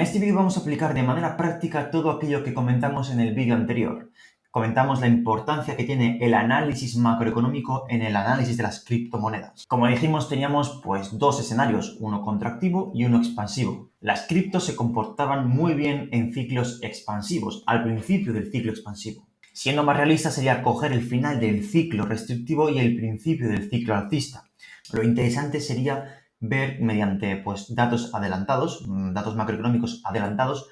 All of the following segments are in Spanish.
este vídeo vamos a aplicar de manera práctica todo aquello que comentamos en el vídeo anterior. Comentamos la importancia que tiene el análisis macroeconómico en el análisis de las criptomonedas. Como dijimos, teníamos dos escenarios, uno contractivo y uno expansivo. Las criptos se comportaban muy bien en ciclos expansivos, al principio del ciclo expansivo. Siendo más realista sería coger el final del ciclo restrictivo y el principio del ciclo alcista. Lo interesante sería ver mediante datos adelantados, datos macroeconómicos adelantados,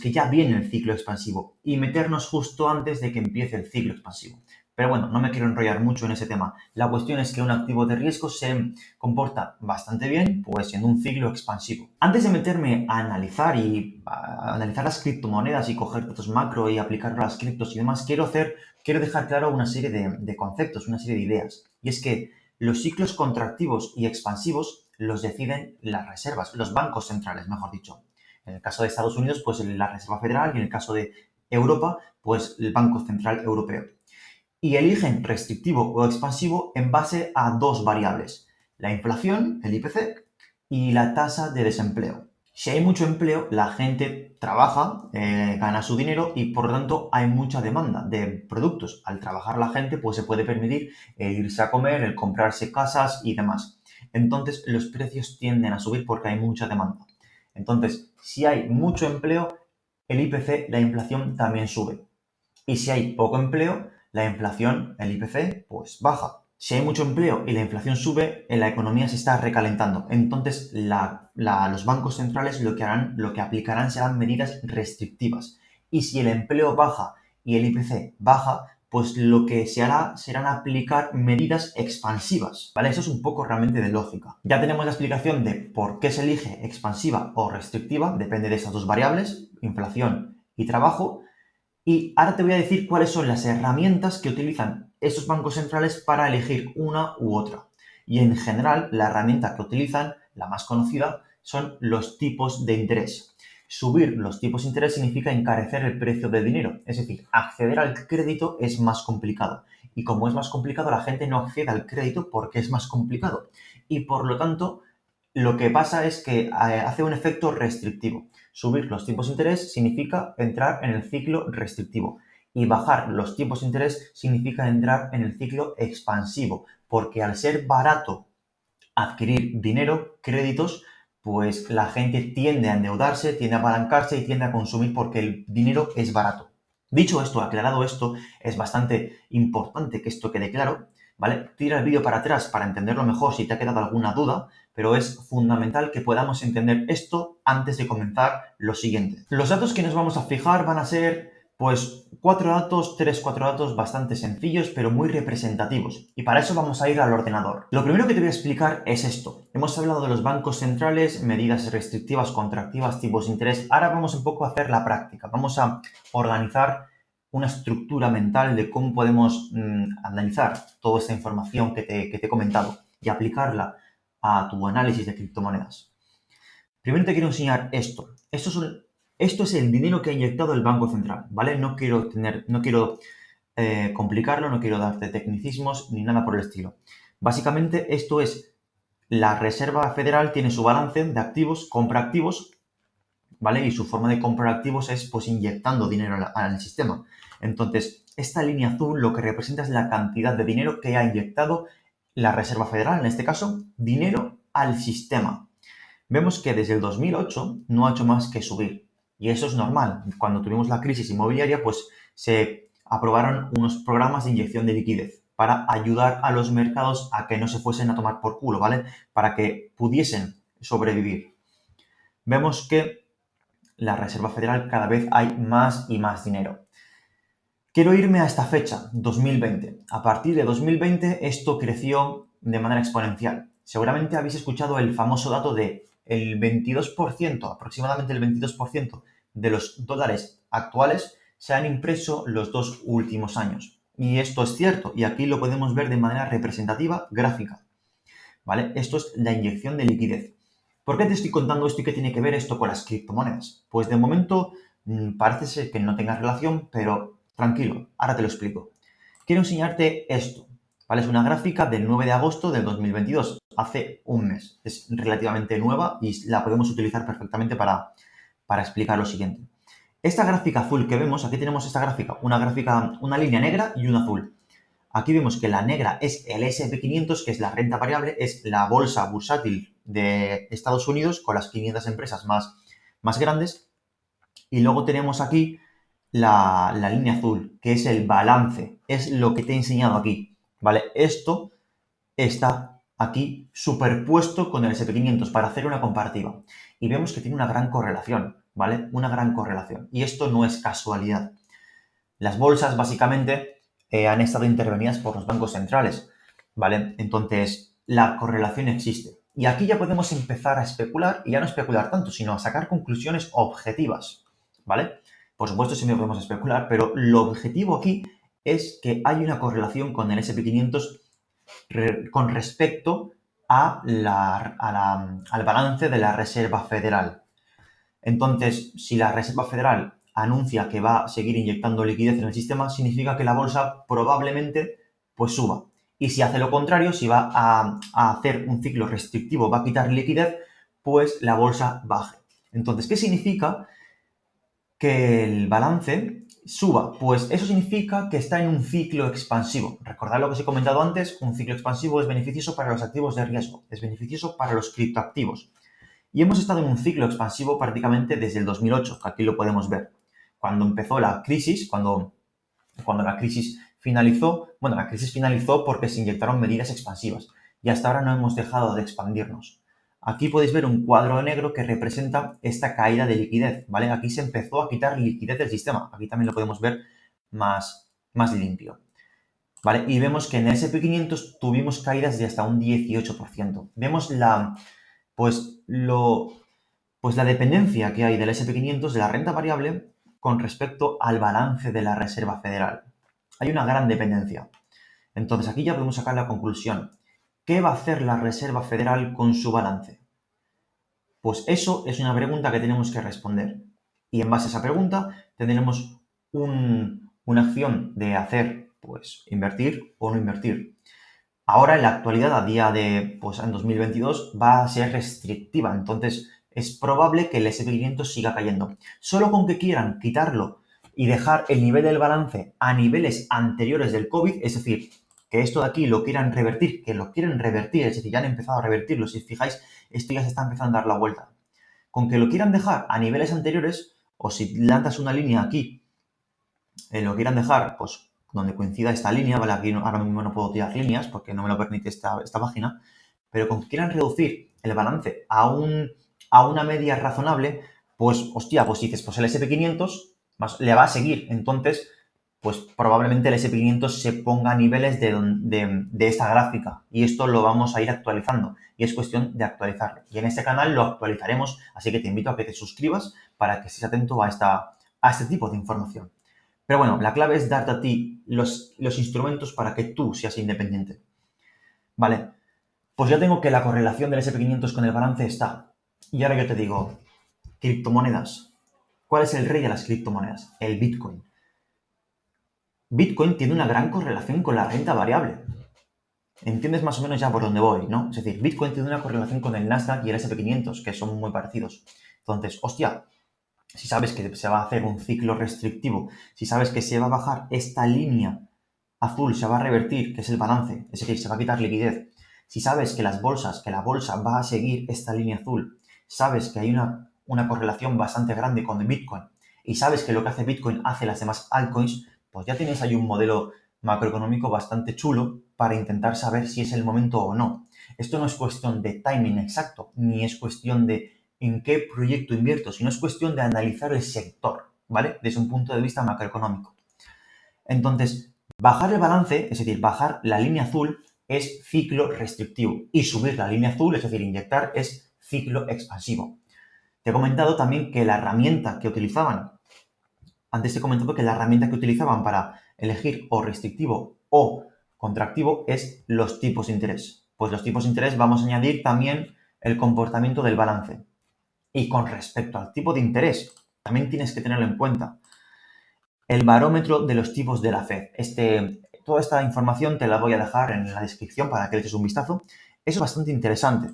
que ya viene el ciclo expansivo y meternos justo antes de que empiece el ciclo expansivo. Pero bueno, no me quiero enrollar mucho en ese tema. La cuestión es que un activo de riesgo se comporta bastante bien en un ciclo expansivo. Antes de meterme a analizar las criptomonedas y coger datos macro y aplicarlo a las criptos y demás, quiero dejar claro una serie de conceptos, una serie de ideas. Y es que los ciclos contractivos y expansivos los deciden las reservas, los bancos centrales, mejor dicho. En el caso de Estados Unidos, la Reserva Federal, y en el caso de Europa, el Banco Central Europeo. Y eligen restrictivo o expansivo en base a dos variables: la inflación, el IPC, y la tasa de desempleo. Si hay mucho empleo, la gente trabaja, gana su dinero y por lo tanto hay mucha demanda de productos. Al trabajar la gente se puede permitir irse a comer, el comprarse casas y demás. Entonces los precios tienden a subir porque hay mucha demanda. Entonces, si hay mucho empleo, el IPC, la inflación, también sube. Y si hay poco empleo, la inflación, el IPC, baja. Si hay mucho empleo y la inflación sube, la economía se está recalentando. Entonces, los bancos centrales lo que aplicarán serán medidas restrictivas. Y si el empleo baja y el IPC baja, lo que se hará serán aplicar medidas expansivas, ¿vale? Eso es un poco realmente de lógica. Ya tenemos la explicación de por qué se elige expansiva o restrictiva, depende de esas dos variables, inflación y trabajo. Y ahora te voy a decir cuáles son las herramientas que utilizan estos bancos centrales para elegir una u otra. Y en general, la herramienta que utilizan, la más conocida, son los tipos de interés. Subir los tipos de interés significa encarecer el precio del dinero, es decir, acceder al crédito es más complicado. Y como es más complicado, la gente no accede al crédito porque es más complicado. Y por lo tanto, lo que pasa es que hace un efecto restrictivo. Subir los tipos de interés significa entrar en el ciclo restrictivo y bajar los tipos de interés significa entrar en el ciclo expansivo, porque al ser barato adquirir dinero, créditos, la gente tiende a endeudarse, tiende a apalancarse y tiende a consumir porque el dinero es barato. Dicho esto, aclarado esto, es bastante importante que esto quede claro, ¿vale? Tira el vídeo para atrás para entenderlo mejor si te ha quedado alguna duda, pero es fundamental que podamos entender esto antes de comenzar lo siguiente. Los datos que nos vamos a fijar van a ser, cuatro datos bastante sencillos, pero muy representativos. Y para eso vamos a ir al ordenador. Lo primero que te voy a explicar es esto. Hemos hablado de los bancos centrales, medidas restrictivas, contractivas, tipos de interés. Ahora vamos un poco a hacer la práctica. Vamos a organizar una estructura mental de cómo podemos analizar toda esta información que te he comentado y aplicarla a tu análisis de criptomonedas. Primero te quiero enseñar esto. Esto es el dinero que ha inyectado el Banco Central, ¿vale? No quiero complicarlo, no quiero darte tecnicismos ni nada por el estilo. Básicamente esto es, la Reserva Federal tiene su balance de activos, compra activos, ¿vale? Y su forma de comprar activos es inyectando dinero al sistema. Entonces, esta línea azul lo que representa es la cantidad de dinero que ha inyectado la Reserva Federal, en este caso, dinero al sistema. Vemos que desde el 2008 no ha hecho más que subir. Y eso es normal. Cuando tuvimos la crisis inmobiliaria, se aprobaron unos programas de inyección de liquidez para ayudar a los mercados a que no se fuesen a tomar por culo, ¿vale? Para que pudiesen sobrevivir. Vemos que la Reserva Federal cada vez hay más y más dinero. Quiero irme a esta fecha, 2020. A partir de 2020 esto creció de manera exponencial. Seguramente habéis escuchado el famoso dato de el 22%, aproximadamente el 22% de los dólares actuales se han impreso los 2 últimos años. Y esto es cierto, y aquí lo podemos ver de manera representativa, gráfica. ¿Vale? Esto es la inyección de liquidez. ¿Por qué te estoy contando esto y qué tiene que ver esto con las criptomonedas? Pues de momento parece ser que no tenga relación, pero tranquilo, ahora te lo explico. Quiero enseñarte esto, ¿vale? Es una gráfica del 9 de agosto del 2022, hace un mes. Es relativamente nueva y la podemos utilizar perfectamente para para explicar lo siguiente. Esta gráfica azul que vemos, aquí tenemos esta gráfica, una línea negra y una azul. Aquí vemos que la negra es el S&P 500, que es la renta variable, es la bolsa bursátil de Estados Unidos con las 500 empresas más grandes. Y luego tenemos aquí la línea azul, que es el balance, es lo que te he enseñado aquí, ¿vale? Esto está aquí superpuesto con el S&P 500 para hacer una comparativa. Y vemos que tiene una gran correlación, ¿vale? Una gran correlación. Y esto no es casualidad. Las bolsas, básicamente, han estado intervenidas por los bancos centrales, ¿vale? Entonces, la correlación existe. Y aquí ya podemos empezar a especular, y ya no especular tanto, sino a sacar conclusiones objetivas, ¿vale? Por supuesto, siempre podemos especular, pero lo objetivo aquí es que hay una correlación con el S&P 500 con respecto al balance de la Reserva Federal. Entonces, si la Reserva Federal anuncia que va a seguir inyectando liquidez en el sistema, significa que la bolsa probablemente pues suba. Y si hace lo contrario, si va a hacer un ciclo restrictivo, va a quitar liquidez, pues la bolsa baje. Entonces, ¿qué significa que el balance suba? Pues eso significa que está en un ciclo expansivo. Recordad lo que os he comentado antes, un ciclo expansivo es beneficioso para los activos de riesgo, es beneficioso para los criptoactivos. Y hemos estado en un ciclo expansivo prácticamente desde el 2008, que aquí lo podemos ver. Cuando empezó la crisis, cuando la crisis finalizó, bueno, la crisis finalizó porque se inyectaron medidas expansivas y hasta ahora no hemos dejado de expandirnos. Aquí podéis ver un cuadro negro que representa esta caída de liquidez, ¿vale? Aquí se empezó a quitar liquidez del sistema. Aquí también lo podemos ver más limpio, ¿vale? Y vemos que en el S&P 500 tuvimos caídas de hasta un 18%. Vemos la dependencia que hay del S&P 500 de la renta variable con respecto al balance de la Reserva Federal. Hay una gran dependencia. Entonces, aquí ya podemos sacar la conclusión. ¿Qué va a hacer la Reserva Federal con su balance? Pues eso es una pregunta que tenemos que responder. Y en base a esa pregunta tendremos una acción de hacer, pues, invertir o no invertir. Ahora, en la actualidad, a día de, pues, en 2022, va a ser restrictiva. Entonces, es probable que el S&P 500 siga cayendo. Solo con que quieran quitarlo y dejar el nivel del balance a niveles anteriores del COVID, es decir, que esto de aquí lo quieran revertir, que lo quieren revertir, es decir, ya han empezado a revertirlo. Si os fijáis, esto ya se está empezando a dar la vuelta. Con que lo quieran dejar a niveles anteriores, o si lanzas una línea aquí, lo quieran dejar, pues, donde coincida esta línea, ¿vale? Aquí ahora mismo no puedo tirar líneas porque no me lo permite esta página, pero con que quieran reducir el balance a una media razonable, pues, hostia, pues dices, pues el S&P 500 le va a seguir. Entonces, pues probablemente el S&P 500 se ponga a niveles de esta gráfica y esto lo vamos a ir actualizando y es cuestión de actualizarlo. Y en este canal lo actualizaremos, así que te invito a que te suscribas para que estés atento a este tipo de información. Pero bueno, la clave es darte a ti los instrumentos para que tú seas independiente. Vale, pues ya tengo que la correlación del S&P 500 con el balance está. Y ahora yo te digo, criptomonedas. ¿Cuál es el rey de las criptomonedas? El Bitcoin. Bitcoin tiene una gran correlación con la renta variable. Entiendes más o menos ya por dónde voy, ¿no? Es decir, Bitcoin tiene una correlación con el Nasdaq y el S&P 500, que son muy parecidos. Entonces, hostia, si sabes que se va a hacer un ciclo restrictivo, si sabes que se va a bajar esta línea azul, se va a revertir, que es el balance, es decir, se va a quitar liquidez, si sabes que la bolsa va a seguir esta línea azul, sabes que hay una correlación bastante grande con el Bitcoin y sabes que lo que hace Bitcoin hace las demás altcoins, pues ya tienes ahí un modelo macroeconómico bastante chulo para intentar saber si es el momento o no. Esto no es cuestión de timing exacto, ni es cuestión de en qué proyecto invierto, sino es cuestión de analizar el sector, ¿vale? Desde un punto de vista macroeconómico. Entonces, bajar el balance, es decir, bajar la línea azul, es ciclo restrictivo. Y subir la línea azul, es decir, inyectar, es ciclo expansivo. Te he comentado también que la herramienta que utilizaban, antes te he comentado que la herramienta que utilizaban para elegir o restrictivo o contractivo es los tipos de interés. Pues los tipos de interés vamos a añadir también el comportamiento del balance. Y con respecto al tipo de interés, también tienes que tenerlo en cuenta. El barómetro de los tipos de la Fed. Toda esta información te la voy a dejar en la descripción para que le eches un vistazo. Es bastante interesante,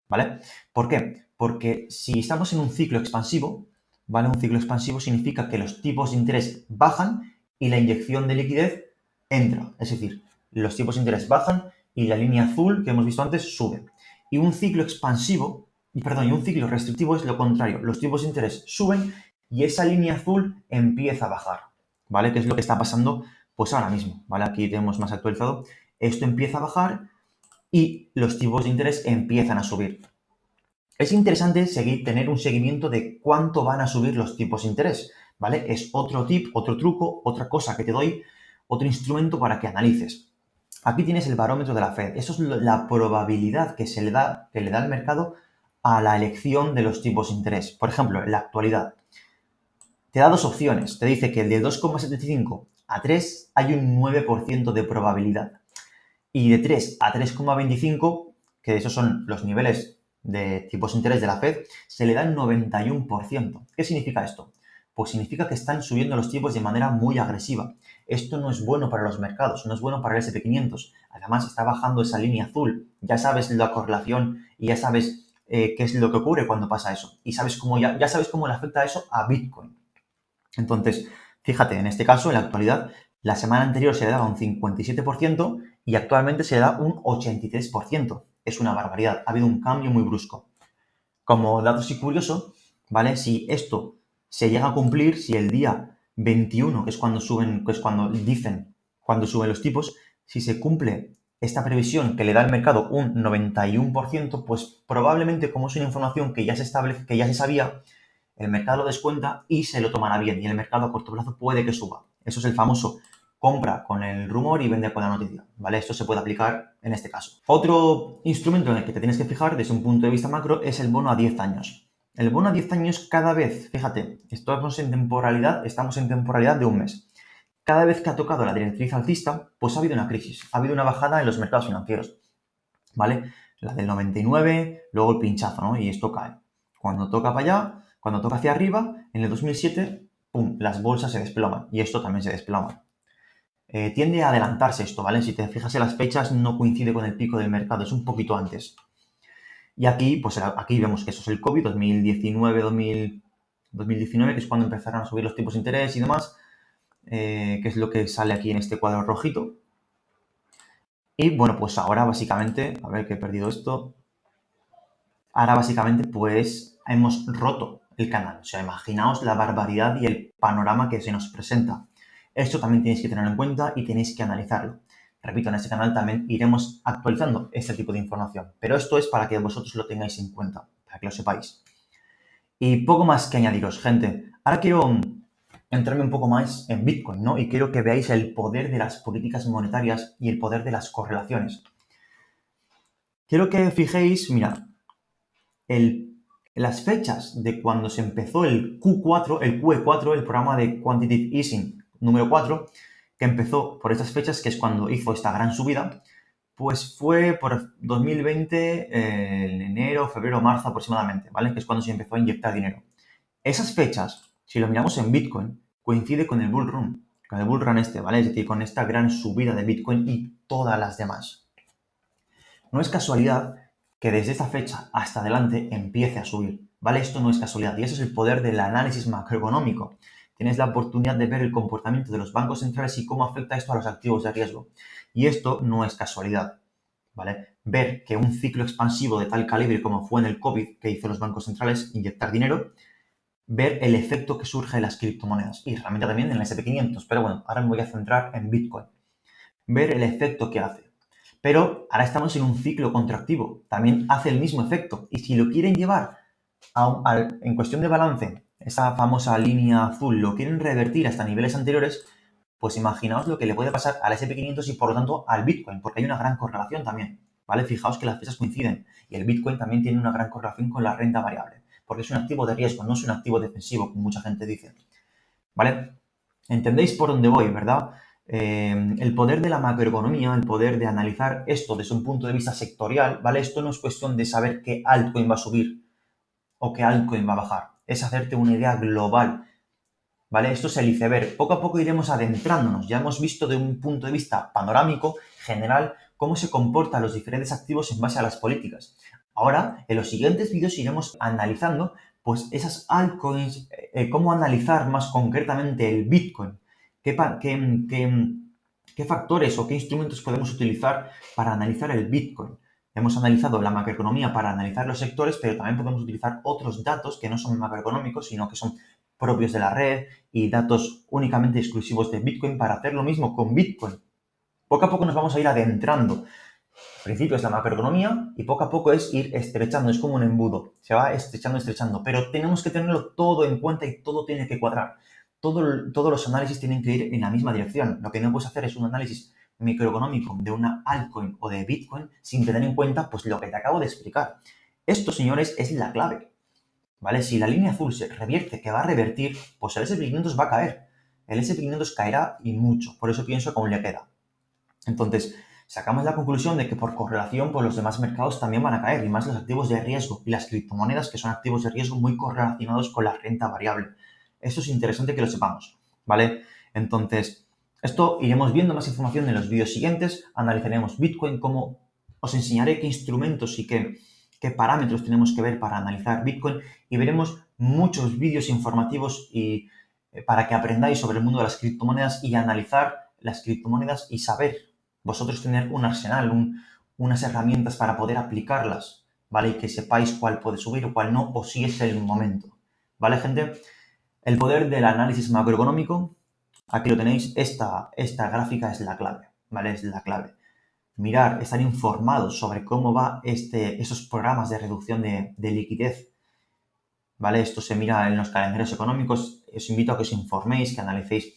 ¿vale? ¿Por qué? Porque si estamos en un ciclo expansivo, ¿vale? Un ciclo expansivo significa que los tipos de interés bajan y la inyección de liquidez entra. Es decir, los tipos de interés bajan y la línea azul que hemos visto antes sube. Y un ciclo expansivo, y un ciclo restrictivo es lo contrario. Los tipos de interés suben y esa línea azul empieza a bajar, ¿vale? Que es lo que está pasando pues ahora mismo, ¿vale? Aquí tenemos más actualizado. Esto empieza a bajar y los tipos de interés empiezan a subir. Es interesante tener un seguimiento de cuánto van a subir los tipos de interés, ¿vale? Es otro tip, otro truco, otra cosa que te doy, otro instrumento para que analices. Aquí tienes el barómetro de la Fed. Eso es la probabilidad que le da el mercado a la elección de los tipos de interés. Por ejemplo, en la actualidad, te da dos opciones. Te dice que de 2,75 a 3 hay un 9% de probabilidad. Y de 3 a 3,25, que esos son los niveles de tipos de interés de la Fed, se le da el 91%. ¿Qué significa esto? Pues significa que están subiendo los tipos de manera muy agresiva. Esto no es bueno para los mercados, no es bueno para el S&P 500. Además, está bajando esa línea azul. Ya sabes la correlación y ya sabes qué es lo que ocurre cuando pasa eso. Y sabes ya sabes cómo le afecta eso a Bitcoin. Entonces, fíjate, en este caso, en la actualidad, la semana anterior se le daba un 57% y actualmente se le da un 83%. Es una barbaridad. Ha habido un cambio muy brusco. Como dato así curioso, ¿vale? Si esto se llega a cumplir, si el día 21, que es cuando suben, que es cuando dicen, cuando suben los tipos, si se cumple esta previsión que le da al mercado un 91%, pues probablemente, como es una información que ya que ya se sabía, el mercado lo descuenta y se lo tomará bien. Y el mercado a corto plazo puede que suba. Eso es el famoso compra con el rumor y vende con la noticia, ¿vale? Esto se puede aplicar en este caso. Otro instrumento en el que te tienes que fijar desde un punto de vista macro es el bono a 10 años. El bono a 10 años cada vez, fíjate, estamos en temporalidad de un mes. Cada vez que ha tocado la directriz alcista, pues ha habido una crisis, ha habido una bajada en los mercados financieros, ¿vale? La del 99, luego el pinchazo, ¿no? Y esto cae. Cuando toca para allá, cuando toca hacia arriba, en el 2007, ¡pum!, las bolsas se desploman y esto también se desploma. Tiende a adelantarse esto, ¿vale? Si te fijas en las fechas, no coincide con el pico del mercado, es un poquito antes. Y aquí, pues aquí vemos que eso es el COVID, 2019, que es cuando empezaron a subir los tipos de interés y demás, que es lo que sale aquí en este cuadro rojito. Y bueno, pues ahora básicamente, a ver que he perdido esto, ahora básicamente pues hemos roto el canal. O sea, imaginaos la barbaridad y el panorama que se nos presenta. Esto también tenéis que tenerlo en cuenta y tenéis que analizarlo. Repito, en este canal también iremos actualizando este tipo de información, pero esto es para que vosotros lo tengáis en cuenta, para que lo sepáis. Y poco más que añadiros, gente. Ahora quiero entrarme un poco más en Bitcoin, ¿no? Y quiero que veáis el poder de las políticas monetarias y el poder de las correlaciones. Quiero que fijéis, mira, las fechas de cuando se empezó el Q4, el QE4, el programa de Quantitative Easing número 4, que empezó por estas fechas, que es cuando hizo esta gran subida, pues fue por 2020, en enero, febrero, marzo aproximadamente, ¿vale? Que es cuando se empezó a inyectar dinero. Esas fechas, si lo miramos en Bitcoin, coincide con el bull run, ¿vale? Es decir, con esta gran subida de Bitcoin y todas las demás. No es casualidad que desde esta fecha hasta adelante empiece a subir, ¿vale? Esto no es casualidad y eso es el poder del análisis macroeconómico. Tienes la oportunidad de ver el comportamiento de los bancos centrales y cómo afecta esto a los activos de riesgo. Y esto no es casualidad, ¿vale? Ver que un ciclo expansivo de tal calibre como fue en el COVID que hizo los bancos centrales, inyectar dinero, ver el efecto que surge en las criptomonedas y realmente también en el S&P 500. Pero bueno, ahora me voy a centrar en Bitcoin. Ver el efecto que hace. Pero ahora estamos en un ciclo contractivo. También hace el mismo efecto. Y si lo quieren llevar en cuestión de balance, esa famosa línea azul, lo quieren revertir hasta niveles anteriores, pues imaginaos lo que le puede pasar al S&P 500 y por lo tanto al Bitcoin, porque hay una gran correlación también, ¿vale? Fijaos que las fechas coinciden y el Bitcoin también tiene una gran correlación con la renta variable, porque es un activo de riesgo, no es un activo defensivo, como mucha gente dice, ¿vale? ¿Entendéis por dónde voy, verdad? El poder de la macroeconomía, el poder de analizar esto desde un punto de vista sectorial, ¿vale? Esto no es cuestión de saber qué altcoin va a subir o qué altcoin va a bajar, es hacerte una idea global, ¿vale? Esto es el iceberg. Poco a poco iremos adentrándonos. Ya hemos visto de un punto de vista panorámico, general, cómo se comportan los diferentes activos en base a las políticas. Ahora, en los siguientes vídeos iremos analizando pues esas altcoins, cómo analizar más concretamente el Bitcoin, qué factores o qué instrumentos podemos utilizar para analizar el Bitcoin. Hemos analizado la macroeconomía para analizar los sectores, pero también podemos utilizar otros datos que no son macroeconómicos, sino que son propios de la red y datos únicamente exclusivos de Bitcoin para hacer lo mismo con Bitcoin. Poco a poco nos vamos a ir adentrando. Al principio es la macroeconomía y poco a poco es ir estrechando, es como un embudo, se va estrechando, pero tenemos que tenerlo todo en cuenta y todo tiene que cuadrar. Todos los análisis tienen que ir en la misma dirección. Lo que no puedes hacer es un análisis microeconómico de una altcoin o de Bitcoin sin tener en cuenta pues lo que te acabo de explicar. Esto, señores, es la clave, ¿vale? Si la línea azul se revierte, que va a revertir, pues el S&P 500 va a caer. El S&P 500 caerá y mucho, por eso pienso que aún le queda. Entonces, sacamos la conclusión de que por correlación, pues los demás mercados también van a caer, y más los activos de riesgo y las criptomonedas, que son activos de riesgo muy correlacionados con la renta variable. Esto es interesante que lo sepamos, ¿vale? Entonces, esto iremos viendo más información en los vídeos siguientes, analizaremos Bitcoin, cómo os enseñaré qué instrumentos y qué parámetros tenemos que ver para analizar Bitcoin, y veremos muchos vídeos informativos y para que aprendáis sobre el mundo de las criptomonedas y analizar las criptomonedas y saber vosotros tener un arsenal, unas herramientas para poder aplicarlas, ¿vale? Y que sepáis cuál puede subir o cuál no, o si es el momento, ¿vale, gente? El poder del análisis macroeconómico, aquí lo tenéis, esta gráfica es la clave, ¿vale? Es la clave. Mirar, estar informados sobre cómo va esos programas de reducción de liquidez, ¿vale? Esto se mira en los calendarios económicos. Os invito a que os informéis, que analicéis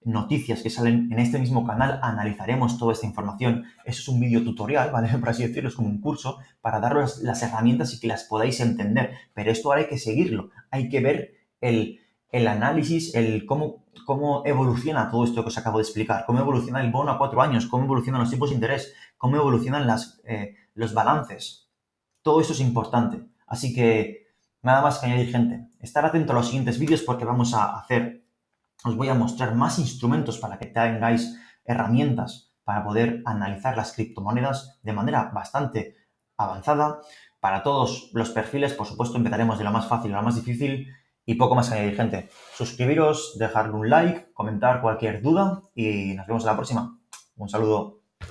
noticias que salen en este mismo canal, analizaremos toda esta información. Eso es un vídeo tutorial, ¿vale? Por así decirlo, es como un curso para daros las herramientas y que las podáis entender. Pero esto ahora hay que seguirlo, hay que ver el análisis, cómo evoluciona todo esto que os acabo de explicar, cómo evoluciona el bono a 4 años, cómo evolucionan los tipos de interés, cómo evolucionan los balances. Todo eso es importante. Así que nada más que añadir, gente. Estar atento a los siguientes vídeos porque os voy a mostrar más instrumentos para que tengáis herramientas para poder analizar las criptomonedas de manera bastante avanzada. Para todos los perfiles, por supuesto, empezaremos de lo más fácil a lo más difícil y poco más que añadir, gente. Suscribiros, dejarle un like, comentar cualquier duda y nos vemos en la próxima. Un saludo.